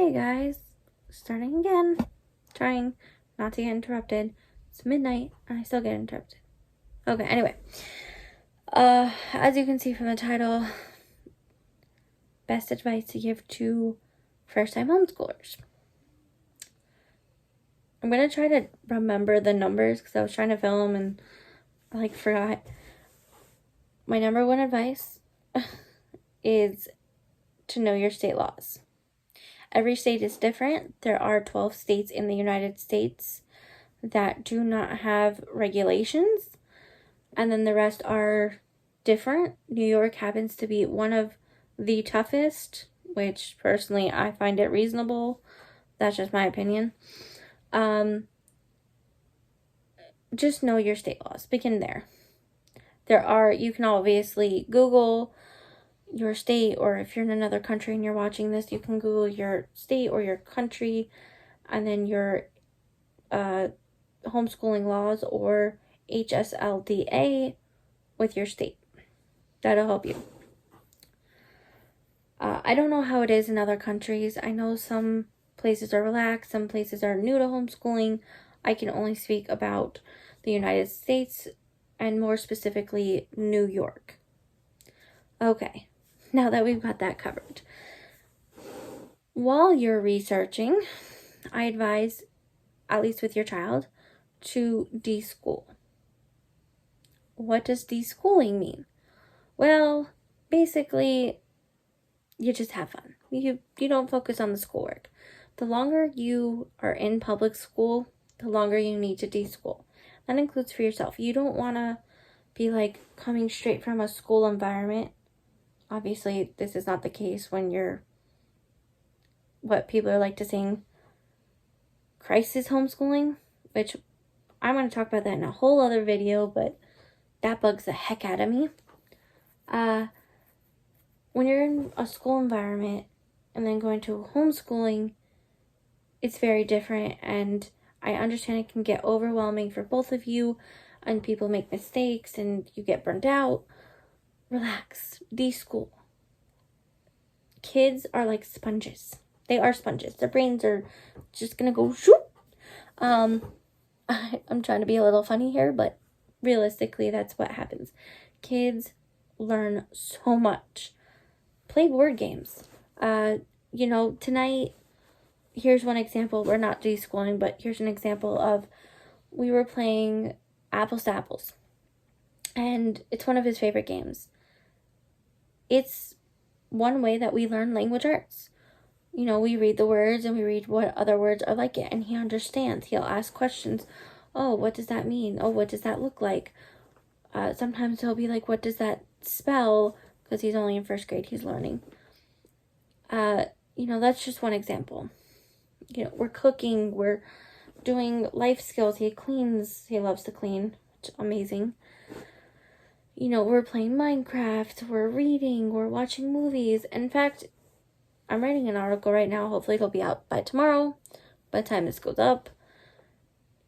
Hey guys, starting again. Trying not to get interrupted. It's midnight and I still get interrupted. Okay, anyway. As you can see from the title, best advice to give to first-time homeschoolers. I'm gonna try to remember the numbers because I was trying to film and I forgot. My number one advice is to know your state laws. Every state is different. There are 12 states in the United States that do not have regulations, and then the rest are different. New York happens to be one of the toughest, which personally I find it reasonable. That's just my opinion. Just know your state laws. Begin there. You can obviously Google your state, or if you're in another country and you're watching this, you can Google your state or your country and then your homeschooling laws or HSLDA with your state. That'll help you. I don't know how it is in other countries. I know some places are relaxed, some places are new to homeschooling. I can only speak about the United States and more specifically New York. Okay, now that we've got that covered. While you're researching, I advise, at least with your child, to deschool. What does deschooling mean? Well, basically, you just have fun. You don't focus on the schoolwork. The longer you are in public school, the longer you need to deschool. That includes for yourself. You don't want to be coming straight from a school environment. Obviously, this is not the case when you're what people are to sing crisis homeschooling, which I'm going to talk about that in a whole other video, but that bugs the heck out of me. When you're in a school environment and then going to homeschooling, it's very different, and I understand it can get overwhelming for both of you, and people make mistakes and you get burned out. Relax. Deschool. Kids are like sponges. They are sponges. Their brains are just gonna go shoop. I'm trying to be a little funny here, but realistically, that's what happens. Kids learn so much. Play board games. Tonight, here's one example. We're not deschooling, but here's an example of we were playing Apples to Apples. And it's one of his favorite games. It's one way that we learn language arts. We read the words and we read what other words are like it, and he understands. He'll ask questions. Oh, what does that mean? Oh, what does that look like? Sometimes he'll be like, what does that spell? Because he's only in first grade, he's learning. That's just one example. We're cooking, we're doing life skills. He loves to clean. It's amazing. We're playing Minecraft, we're reading, we're watching movies. In fact, I'm writing an article right now, hopefully it'll be out by tomorrow, by the time this goes up,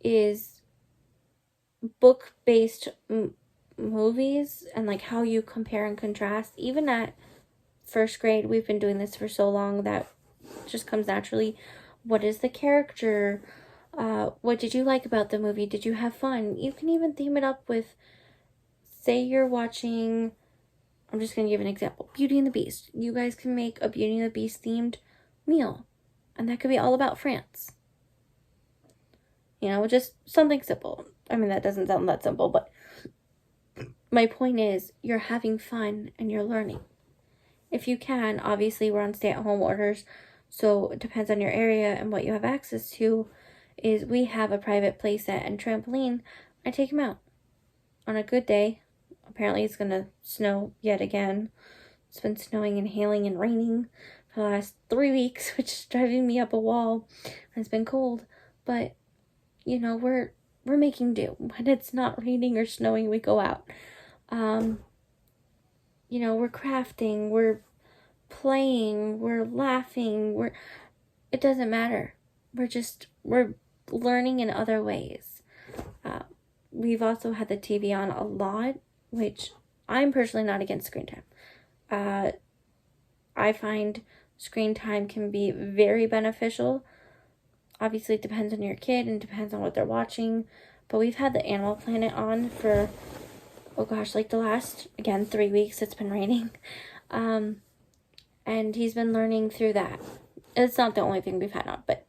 is book-based movies and how you compare and contrast. Even at first grade, we've been doing this for so long that just comes naturally. What is the character? What did you like about the movie? Did you have fun? You can even theme it up with, say you're watching, I'm just going to give an example, Beauty and the Beast. You guys can make a Beauty and the Beast themed meal, and that could be all about France. Just something simple. I mean, that doesn't sound that simple, but my point is, you're having fun and you're learning. If you can, obviously we're on stay-at-home orders, so it depends on your area and what you have access to. Is we have a private play set and trampoline. I take him out on a good day. Apparently it's gonna snow yet again. It's been snowing and hailing and raining for the last 3 weeks, which is driving me up a wall. It's been cold, but we're making do. When it's not raining or snowing, we go out. We're crafting, we're playing, we're laughing, it doesn't matter. We're learning in other ways. We've also had the TV on a lot, which I'm personally not against screen time. I find screen time can be very beneficial. Obviously, it depends on your kid and depends on what they're watching. But we've had the Animal Planet on for, oh gosh, like the last, again, 3 weeks. It's been raining. And he's been learning through that. It's not the only thing we've had on, but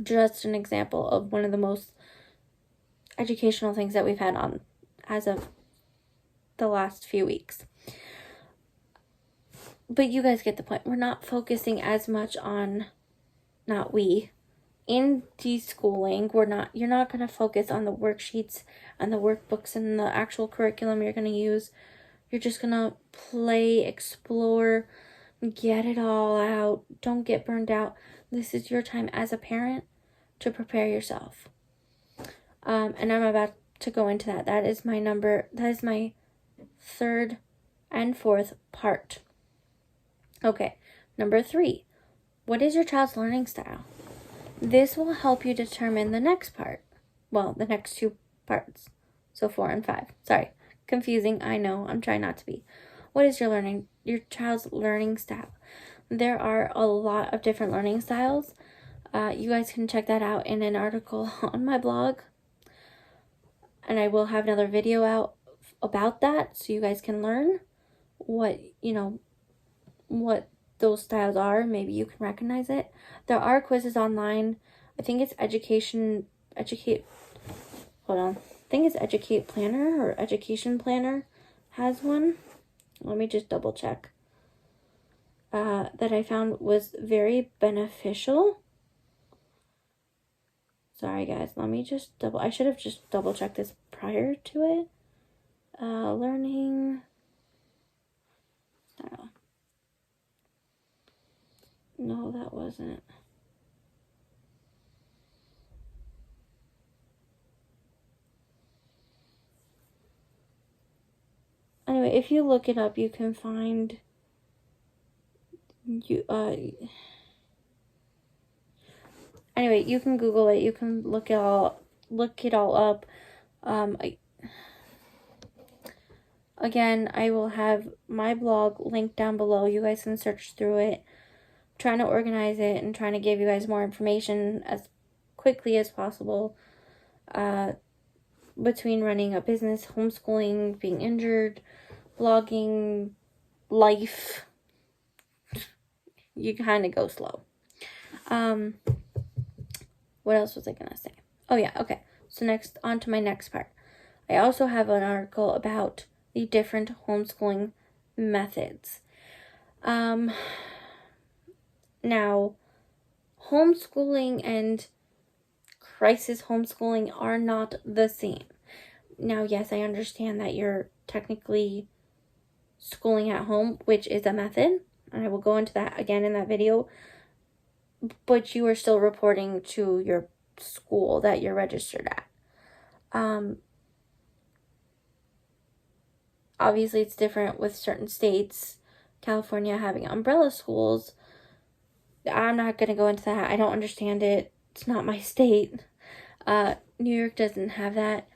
just an example of one of the most educational things that we've had on as of the last few weeks. But you guys get the point. We're not focusing as much on, not we, in deschooling, you're not going to focus on the worksheets and the workbooks and the actual curriculum you're going to use. You're just going to play, explore, get it all out. Don't get burned out. This is your time as a parent to prepare yourself. And I'm about to go into that. That is my third and fourth part. Okay, number 3. What is your child's learning style? This will help you determine the next part. Well, the next 2 parts. So 4 and 5. Sorry, confusing. I know. I'm trying not to be. What is your child's learning style? There are a lot of different learning styles. You guys can check that out in an article on my blog. And I will have another video out about that so you guys can learn what those styles are. Maybe you can recognize it. There are quizzes online. I think it's Educate Planner or Education Planner has one. Let me just double check. That I found was very beneficial. Sorry guys, I should have just double checked this prior to it. Learning style. No, that wasn't. Anyway, if you look it up, you can find anyway, you can Google it. You can look it all up. Again, I will have my blog linked down below. You guys can search through it. I'm trying to organize it and trying to give you guys more information as quickly as possible. Between running a business, homeschooling, being injured, blogging, life, you kind of go slow. What else was I gonna say? Oh yeah, okay. So on to my next part. I also have an article about the different homeschooling methods. Now, homeschooling and crisis homeschooling are not the same. Now, yes, I understand that you're technically schooling at home, which is a method, and I will go into that again in that video, but you are still reporting to your school that you're registered at. Obviously, it's different with certain states. California having umbrella schools. I'm not going to go into that. I don't understand it. It's not my state. New York doesn't have that.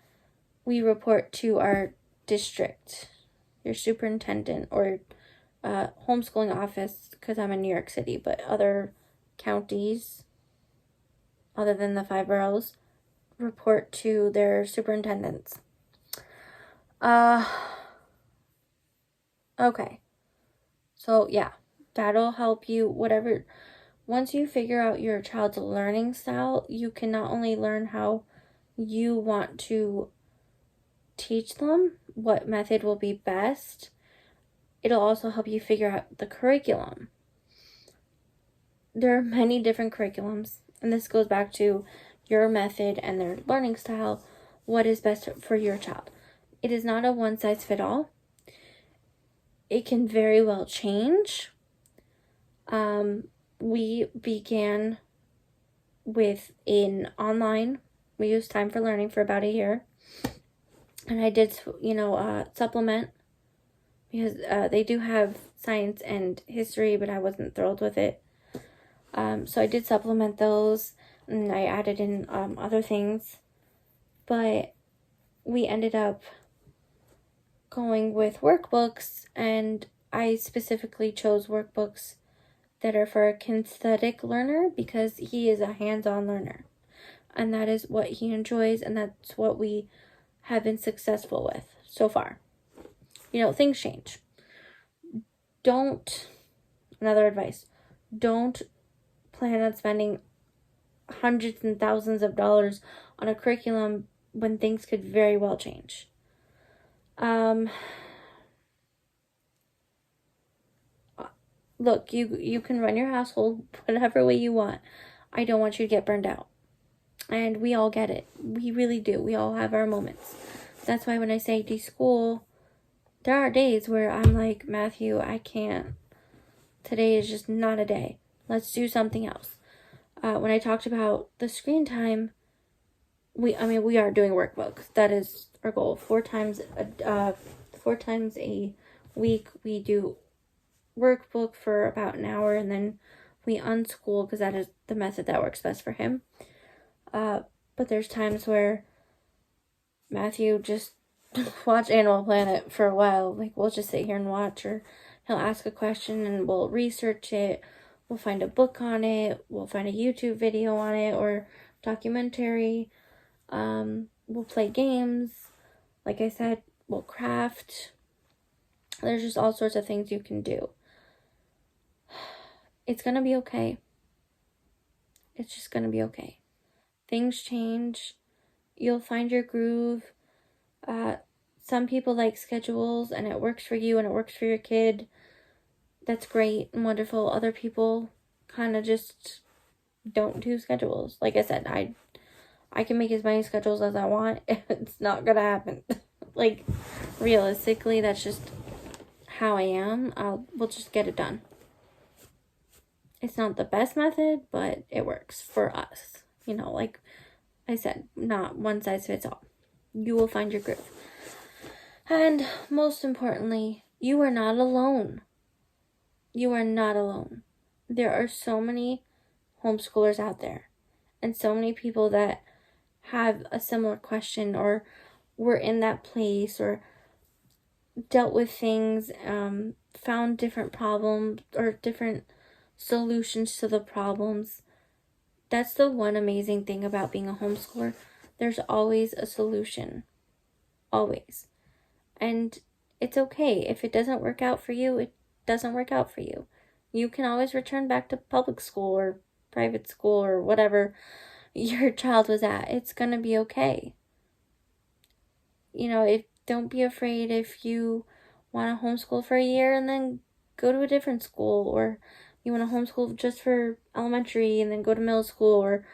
We report to our district, your superintendent, or homeschooling office, because I'm in New York City, but other counties, other than the 5 boroughs, report to their superintendents. Okay. So, yeah, that'll help you, once you figure out your child's learning style, you can not only learn how you want to teach them, what method will be best, it'll also help you figure out the curriculum. There are many different curriculums, and this goes back to your method and their learning style, what is best for your child. It is not a one-size-fits-all. It can very well change. We began with an online. We used Time for Learning for about a year. And I did, supplement because they do have science and history, but I wasn't thrilled with it. So I did supplement those, and I added in other things. But we ended up going with workbooks, and I specifically chose workbooks that are for a kinesthetic learner because he is a hands-on learner. And that is what he enjoys, and that's what we have been successful with so far. Things change. Another advice, don't plan on spending hundreds and thousands of dollars on a curriculum when things could very well change. Look, you can run your household whatever way you want. I don't want you to get burned out. And we all get it. We really do. We all have our moments. That's why when I say deschool, there are days where I'm like, Matthew, I can't. Today is just not a day. Let's do something else. When I talked about the screen time, we are doing workbooks. That is our goal. 4 times a week, we do workbook for about an hour, and then we unschool because that is the method that works best for him. But there's times where Matthew just watch Animal Planet for a while. Like, we'll just sit here and watch, or he'll ask a question and we'll research it. We'll find a book on it. We'll find a YouTube video on it or documentary. We'll play games. Like I said, we'll craft. There's just all sorts of things you can do. It's gonna be okay. It's just gonna be okay. Things change. You'll find your groove. Some people like schedules and it works for you and it works for your kid. That's great and wonderful. Other people kind of just don't do schedules. Like I said, I can make as many schedules as I want. It's not gonna happen. Like, realistically, that's just how I am. We'll just get it done. It's not the best method, but it works for us. Like I said, not one size fits all. You will find your groove. And most importantly, you are not alone. You are not alone. There are so many homeschoolers out there, and so many people that have a similar question, or were in that place, or dealt with things, found different problems or different solutions to the problems. That's the one amazing thing about being a homeschooler. There's always a solution. Always. And it's okay. If it doesn't work out for you, it doesn't work out for you. You can always return back to public school or private school or whatever your child was at. It's going to be okay. Don't be afraid if you want to homeschool for a year and then go to a different school, or you want to homeschool just for elementary and then go to middle school or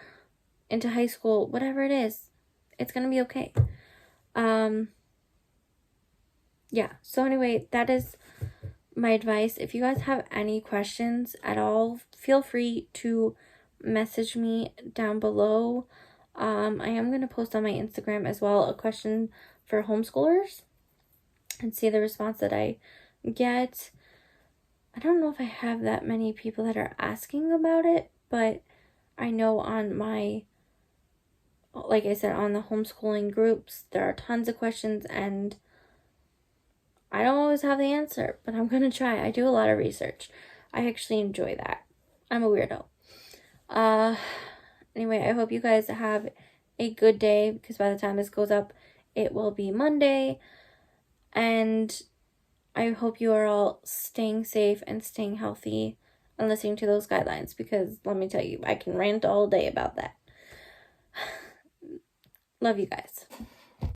into high school, whatever it is, it's going to be okay. Yeah, so anyway, that is my advice. If you guys have any questions at all, feel free to message me down below. I am going to post on my Instagram as well a question for homeschoolers and see the response that I get. I don't know if I have that many people that are asking about it, but I know on my, like I said, on the homeschooling groups, there are tons of questions, and I don't always have the answer, but I'm going to try. I do a lot of research. I actually enjoy that. I'm a weirdo. Anyway, I hope you guys have a good day, because by the time this goes up, it will be Monday. And I hope you are all staying safe and staying healthy and listening to those guidelines, because let me tell you, I can rant all day about that. Love you guys.